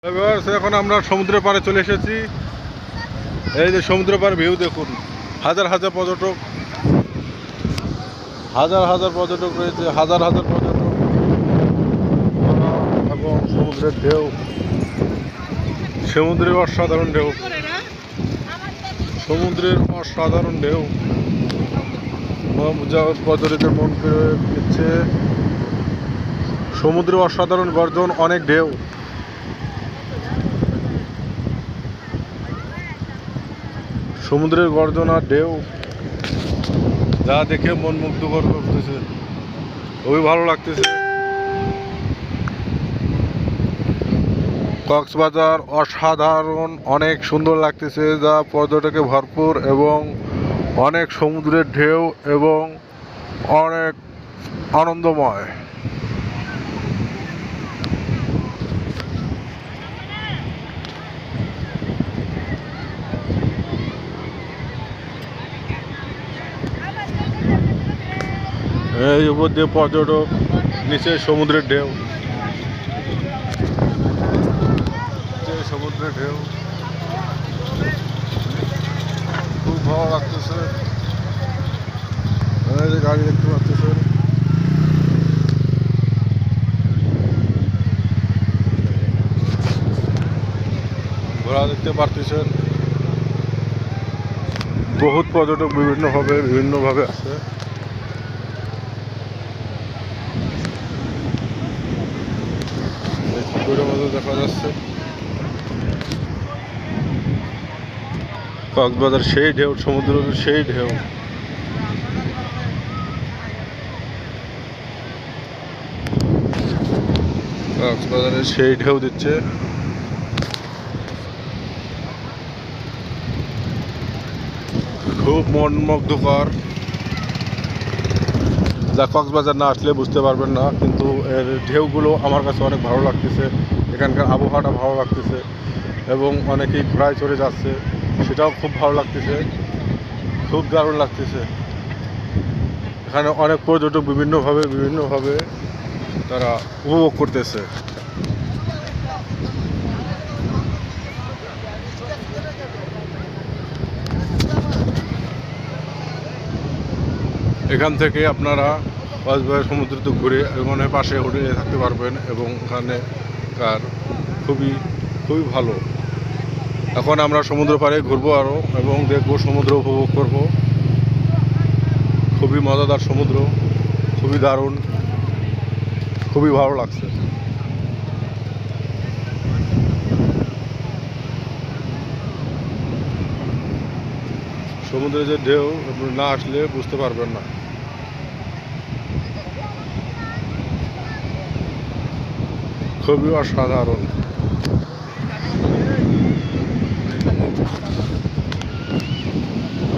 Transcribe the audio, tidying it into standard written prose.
এখন আমরা সমুদ্রের পাড়ে চলে এসেছি। এই যে সমুদ্র পাড়ে ভিউ দেখুন, হাজার হাজার পর্যটক, হাজার হাজার পর্যটক রয়েছে, হাজার হাজার পর্যটক এবং সমুদ্রের ঢেউ, সমুদ্রের অসাধারণ ঢেউ, সমুদ্রের অসাধারণ ঢেউ পর্যটকের মন কেড়ে নিচ্ছে। সমুদ্রের অসাধারণ গর্জন, অনেক ঢেউ, সমুদ্রের গর্জন আর ঢেউ যা দেখে মন মুগ্ধকর করতেছে, খুবই ভালো লাগতেছে। কক্সবাজার অসাধারণ, অনেক সুন্দর লাগতেছে, যা পর্যটকে ভরপুর এবং অনেক সমুদ্রের ঢেউ এবং অনেক আনন্দময়। এই উপর দিয়ে পর্যটক, নিচে সমুদ্রের ঢেউ, সমুদ্রের ঢেউ খুব ভালো লাগতেছে। এই যে গাড়ি দেখতে পাচ্ছেন, ঘোড়া দেখতে পারতেছেন। বহুত পর্যটক বিভিন্নভাবে আছে। দেখা যাচ্ছে কক্সবাজার সেই ঢেউ, সমুদ্র সেই ঢেউ। কক্সবাজারের সেই ঢেউ দিচ্ছে। খুব মনমুগ্ধকর, যা কক্সবাজার না আসলে বুঝতে পারবেন না, কিন্তু এর ঢেউগুলো আমার কাছে অনেক ভালো লাগতেছে। এখানকার আবহাওয়াটা ভালো লাগতেছে এবং অনেকেই ঘোড়ায় চড়ে যাচ্ছে, সেটাও খুব ভালো লাগতেছে, খুব দারুণ লাগতেছে। এখানে অনেক পর্যটক বিভিন্নভাবে তারা উপভোগ করতেছে। এখান থেকে আপনারা কক্সবাজার সমুদ্রতে ঘুরে ওখানে পাশে হোটেলে থাকতে পারবেন এবং ওখানে কার খুবই ভালো। এখন আমরা সমুদ্র পাড়ে ঘুরবো আরও এবং দেখবো, সমুদ্র উপভোগ করব। খুবই মজাদার সমুদ্র, খুবই দারুণ, খুবই ভালো লাগছে। সমুদ্রে যে ঢেউ না আসলে বুঝতে পারবেন না। খুবই অসাধারণ।